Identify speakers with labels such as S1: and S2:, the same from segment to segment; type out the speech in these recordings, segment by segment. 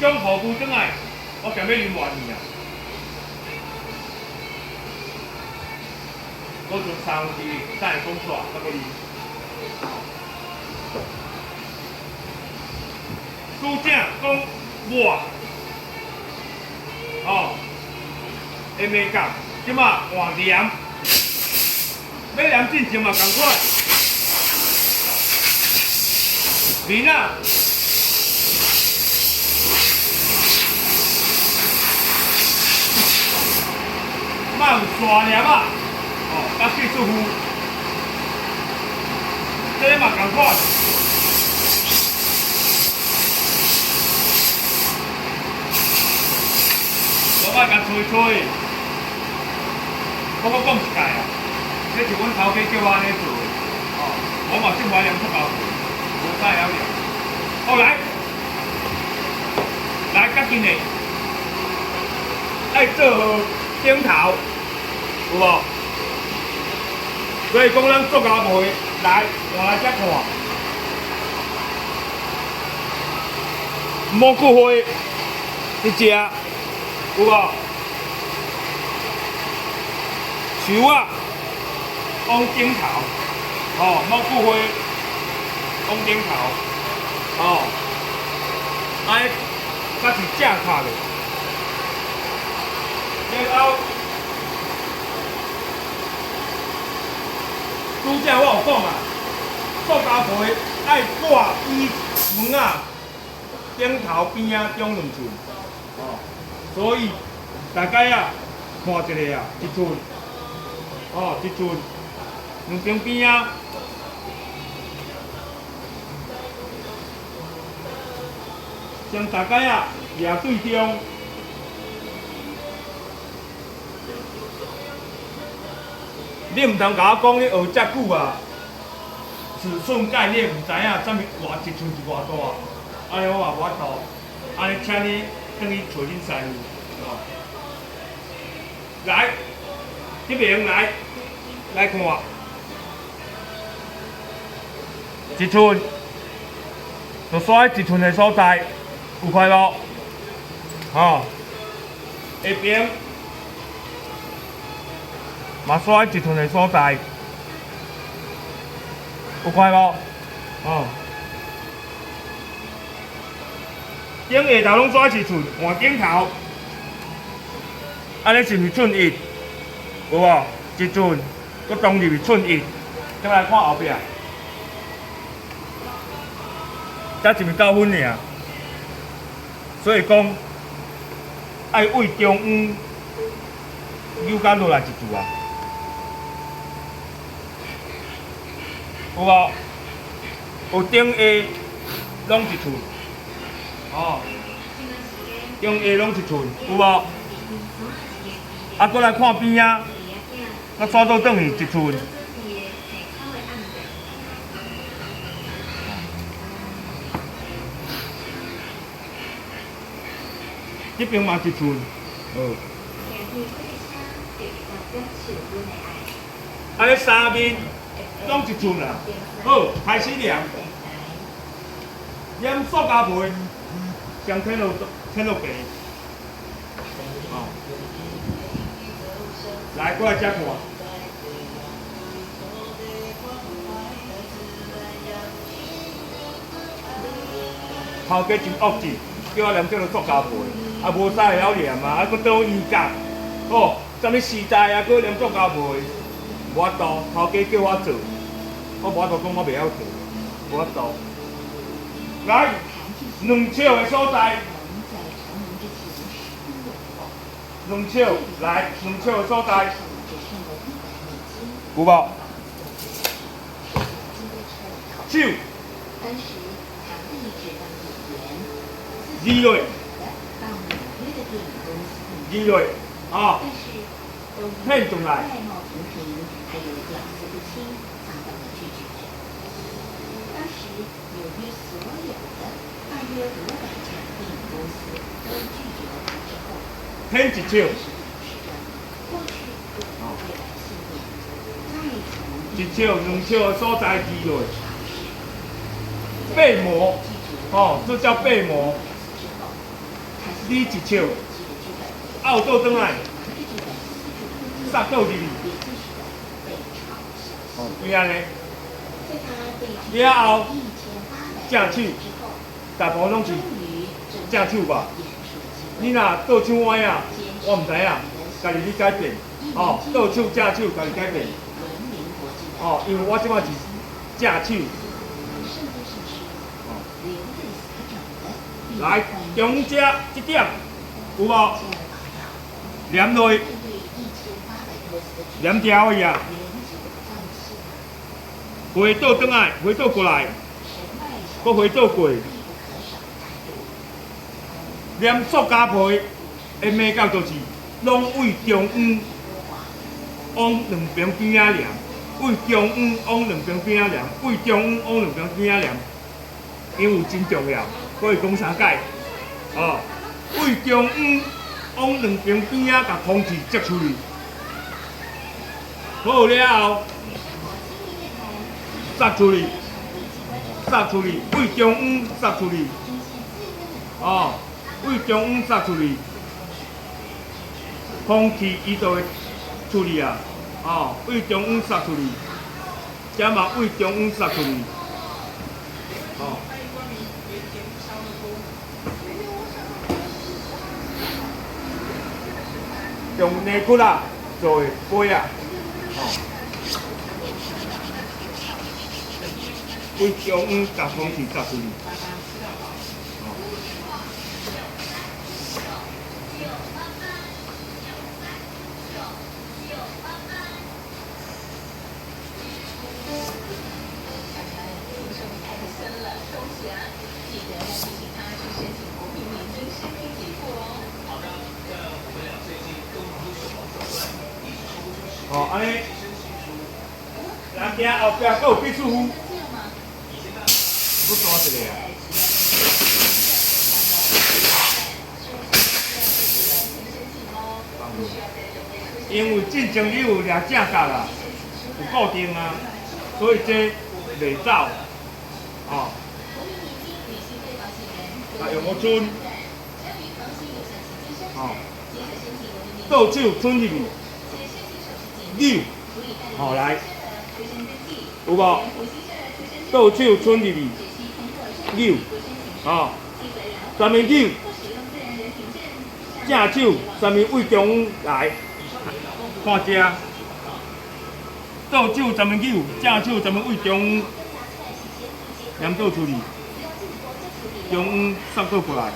S1: 将护具转来，我今要啉偌年啊。我剩3分之一，等下讲煞，再搁啉。拄正讲我，哦，会袂讲，即马换黏，要黏进前嘛共款，面啊，莫有刷黏啊，哦，甲技术服，这嘛共款。我甲吹吹，我讲一届啊，这是阮头家叫我安尼做的，哦，我嘛即摆念出交货，无使了念。好来，较紧的，爱做顶头，有无？所以讲咱做交货，来换来遮看，蘑菇花一只。有无？树啊，往顶头，哦，蘑菇花往顶头，哦，安尼才是正确的。然后，拄则我有讲啊，塑胶皮爱挂伊门啊，顶头边啊中2寸，哦。所以大家啊，看一下啊，一寸，哦，一寸，2边边啊，将大家啊抓对中，你唔通甲我讲你学遮久啊，尺寸概念唔知影，啥物偌一寸是偌大，安尼我嘛无法度，安尼请你。等于找恁师傅，哦，来，这边来看，一寸，就刷1寸的所在，有快无？哦，下边嘛刷1寸的所在，有快无？哦。顶下头拢刷1寸，换顶头，安尼是毋是寸1？有无？1寸，搁当入去寸1，再来看后壁，才是毋是9分尔？所以讲，爱为中央扭甲落来一柱啊，有无？有顶下拢1寸。哦，中下拢1寸，有无？啊，搁来看边啊，搁刷倒转去1寸。这边嘛1寸，哦。啊，咧3面拢1寸啦，好，开始量，染塑胶皮。将天落地，哦，来过来遮看，头家真恶志，叫我念这个塑胶皮，啊无使了念啊，啊搁倒衣架，哦，啥物时代啊，搁念塑胶皮，无法度，头家叫我做，我无法度讲我袂晓做，无法度，来。2尺的所在，2尺来，2尺的所在，有无？手，二类，啊，片转来。偏1尺，1尺、2尺的所在2类，背膜，哦，这叫背膜。你一手拗倒转来，杀倒入去，哦，对安尼。了后，正手，大部分拢是正手吧。你若倒手歪啊，我唔知影，家己你改变。哦，倒手正手，家己改变。哦，因为我即摆是正手。哦，来，中遮一点有无？连落，连条去啊！回倒转来，回倒过来，搁回倒过。连塑胶皮的美感就是拢为中央往两边边仔连，为中央往两边边仔连，为中央往两边边仔连，因为真重要。可以讲三解，哦，为中央往两边边仔甲空气接出去，好了后，撒出去，撒出去，为中央撒出去，哦。为中央撒出去，空气伊就会出去啊！哦，为中央撒出去，加嘛为中央撒出去，哦。用内骨啊做杯啊，哦。为中央把空气撒出去。哦，安尼，人家后壁还有秘书夫，不多一个啊。因为进前你有掠正角啦，有固定啊，所以这袂走。哦，啊用个春，哦，倒手伸入去。扭，好来，有无？倒手伸入去，扭，哦，啥物扭？正手，啥物为中来？看遮，倒手啥物扭？正手啥物为中？连倒出去，中央塞倒过来，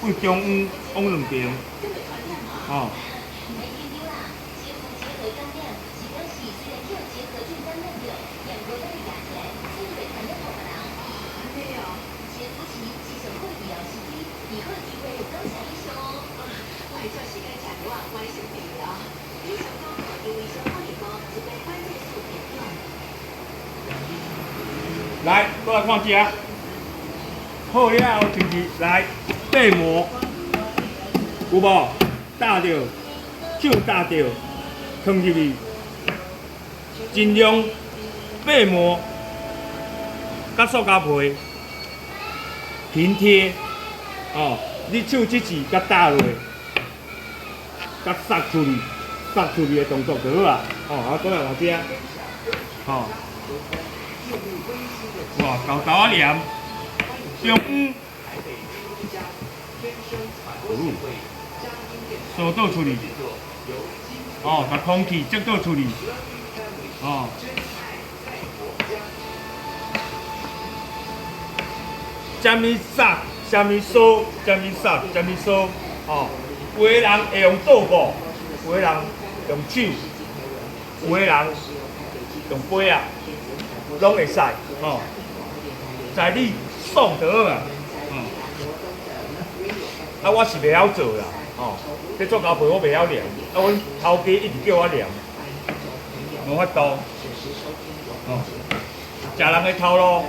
S1: 为中央往两边，哦。来，过来看遮。好了后就是来背膜，有无？搭着，手搭着，放入去，尽量背膜，甲塑胶皮平贴，哦，你手即次甲搭落，甲塞出去，塞出去的动作就好啊。哦，啊，过来看遮，哦。哇，豆豆啊黏，中央，扫倒出去，哦，把空气接倒出去，哦。什么撒，什么扫，什么撒，什么扫，哦。有的人会用倒布，有的人用手，有的人用杯啊，拢会使，哦。在你爽就好啊，啊，我是袂晓做啦，哦，这塑胶皮我袂晓量，啊，阮头家一直叫我量，无法度，哦，食人的头路，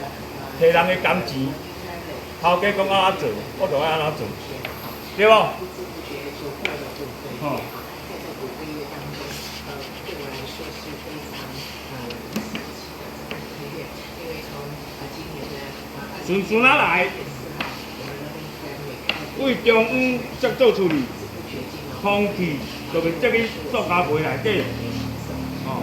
S1: 摕人的工钱，头家讲安怎做，我就爱安怎做，对无？哦。顺顺啊来，为中央接做处理，空气就会接去塑胶杯内底。哦。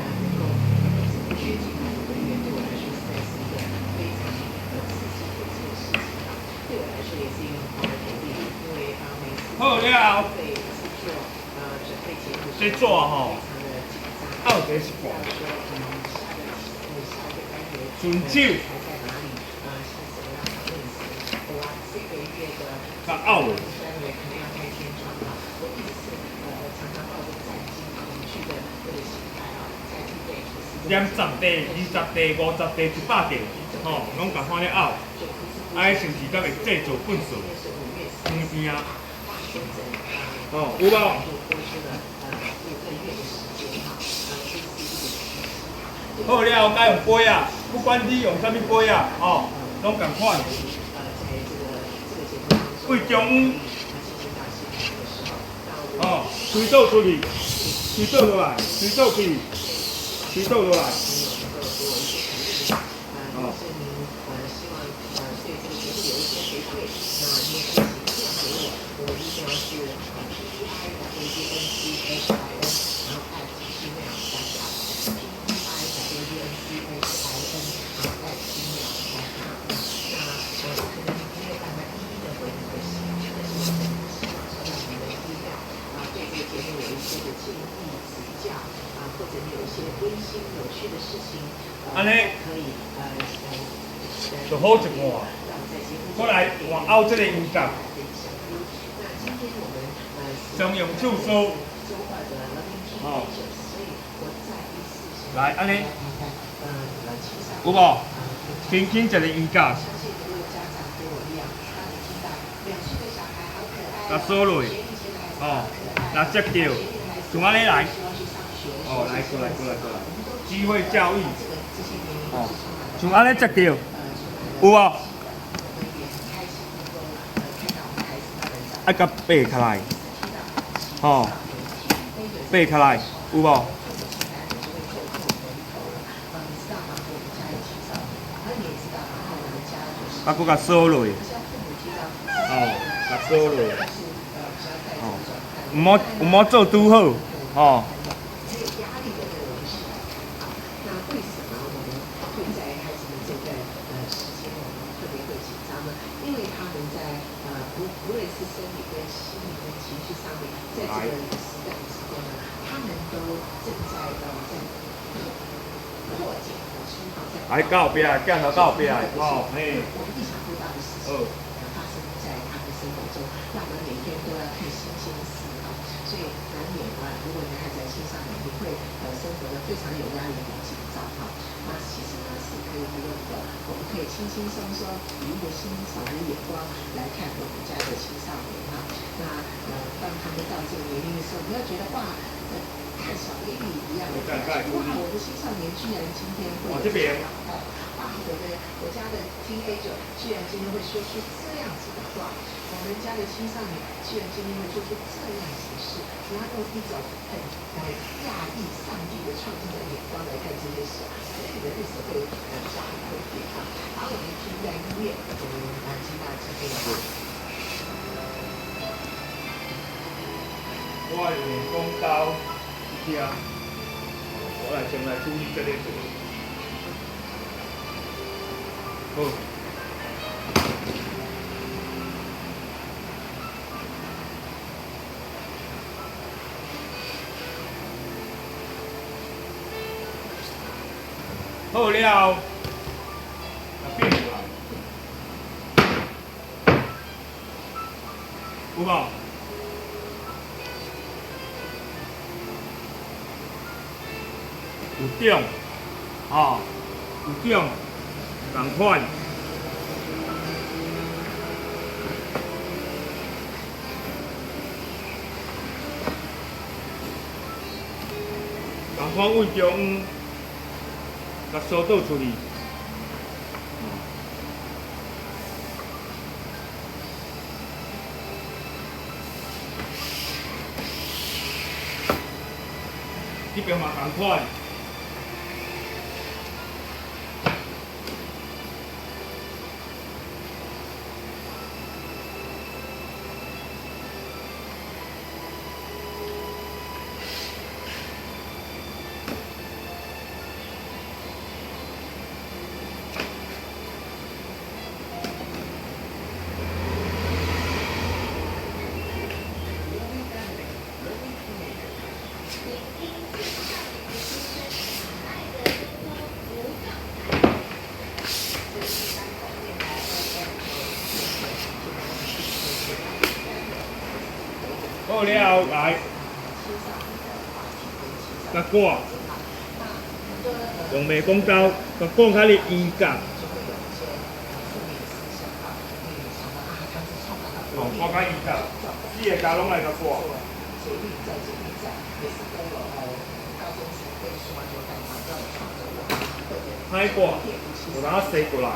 S1: 好了，这纸吼，还有一个习惯，顺手，甲拗落。念10地、20地、50地、100地，吼，拢共看咧拗，安尼是毋是才会制作粪扫？旁边啊，哦，有无？好了，该用杯啊，不管你用啥物杯啊，哦，拢共款。为中央，哦，推倒出去，推倒落来，推倒去。推倒落来，哦。安尼就好一半。过来换凹这个衣角，将用手梳，哦，来安尼，有无？轻轻一个衣角，甲梳落，哦，甲接着，像安尼来，哦，来过来过来过来，机会教育。哦，像安尼接着，有无？爱甲掰开来，吼，掰开来，有无？啊，搁甲扫落，哦，甲扫落，哦，唔好做拄好，哦。来到后壁，镜头到后壁，哦，嘿，哦。发生在他的生活中，让我们每天都要看新鲜事啊，所以难免啊，如果你还在青少年，你会生活的非常有压力、很紧张哈。那其实呢是可以不用的，我们可以轻轻松松，以一个欣赏的眼光来看我们家的青少年哈。那当他们到这个年龄的时候，不要觉得哇。看小 baby 一样的，哇！我的青少年居然今天会这样的，哇！我家的 teenager 居然今天会说出这样子的话，我们家的青少年居然今天会说出这样子的事，你要用一种很讶异上帝的创造的眼光来看这些事，所以你的日子会加很多变化。好，我们听一段音乐，我们接下来这个。我用公刀。我来先来处理这个事。好，好了，变过来，有无？有种，哦，有种，同款。同款为中，甲扫倒出去。这边嘛同款。好了来，甲挂，用美工刀，甲挂较哩圆角。哦，挂较圆角，四个角拢来甲挂。拍挂，就把它塞过来。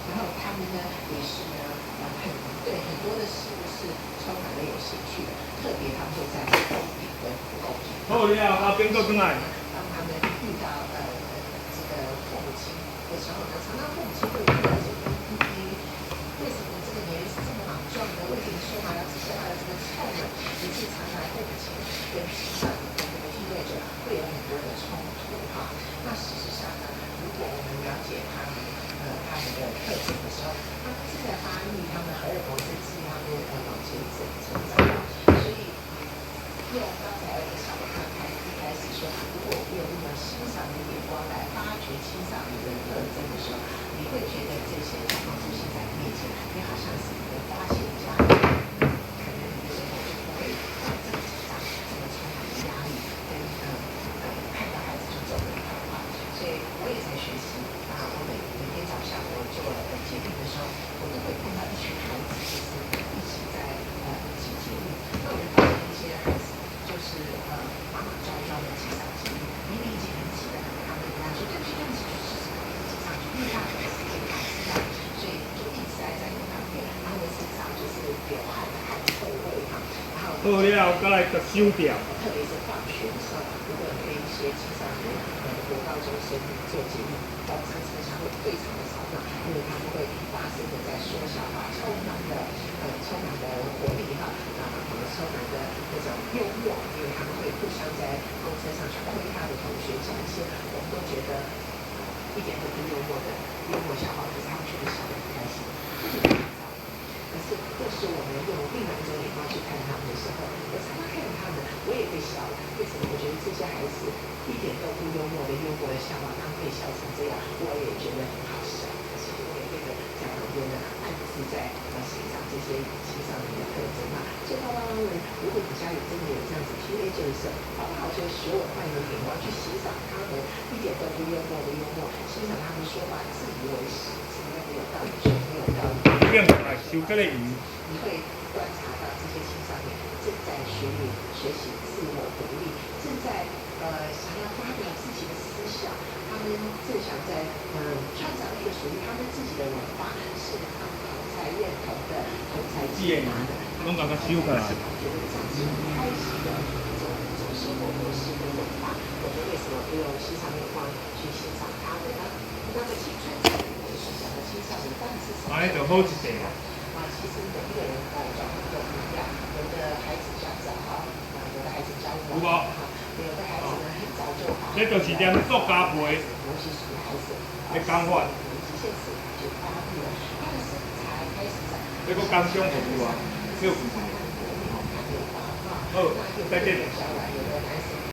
S2: 然后他们呢也是呢，对很多的事物是充满了有兴趣的，特别他们会在公平跟不公平。
S1: 好了，后边个转来。
S2: 当他们遇到这个父母亲的时候呢，常常父母亲会问这个为什么这个年龄是这么莽撞的？为什么说话要这个臭呢？也是常常父母亲跟上的替代者会有很多的冲突哈。那事实上呢，如果我们了解他们的特征的时候，他们正在发育，他们荷尔蒙在刺激他们往前成长。所以用刚才的小朋友一开始说，如果我们用那么欣赏的眼光来发掘青少年的特征的时候，你会觉得这些情况出现在你面前，你好像是一个发现家，可能有时候就不会这么紧张，这么充满压力，跟看到孩子就走了一趟话。所以我也在学习啊，我每天早上我做节目的时候，我都会碰到一群孩子，就是一起在一起节目。那我就发现一些孩子就是妈妈抓一抓的挤上节目，明明已经很挤了，他们跟他说对不起对不起，去试试看挤上去，因为他很知道，所以就一直在那旁边，他们身上就是流汗的汗臭味哈。然后
S1: 好了，再来甲收掉。
S2: 特别是放学的时候，如果跟一些青少年国高中生做节目，到这个车厢会非常的吵闹，因为他们会大声的在说笑话，充满了活力哈，充满了那种幽默，因为他们会互相在公车上去推他的同学，讲一些我们都觉得一点都不幽默的幽默笑话，可是他们却会笑得很开心，这就是很糟。可是，或是我们用另外一种眼光去看他们的时候，我常常看着他们，我也会笑。为什么？我觉得这些孩子一点都不幽默的笑话，他们可以笑成这样，我也觉得很好笑。可是我也觉得在旁边呢，他就是在欣赏这些青少年的特征嘛。所以爸爸妈妈们，如果你家里真的有这样子teenager的时候，好不好就学我换一个眼光去欣赏他们一点都不幽默的幽默，欣赏他们说话自以为是，是没有道理，是没有道理。
S1: 变过来收这个鱼。
S2: 你会观察到这些青少年正在学习自我独立，正在想要发表自己的思想，他们正想在创造一个属于他们自己的文化，是他们同才认同的、同才接纳的。
S1: 拢甲收起来。
S2: 觉得这样是很开心的一种生活模式跟文化。我们为什么不用欣赏眼光去欣赏他们呢？那么青春期我们所讲的青少年到底是什么？
S1: 安尼就好一点。
S2: 其实每一个人状况都不一样，有的孩子比较早哈，有的孩子比较晚哈，有的孩子呢很早就好。
S1: 这就是念作家培。
S2: 尤其是孩子
S1: 的讲法。
S2: 极限时就发育了，他的身材开始长。
S1: 这个工商服务啊，有。好，再见。
S2: 有的男生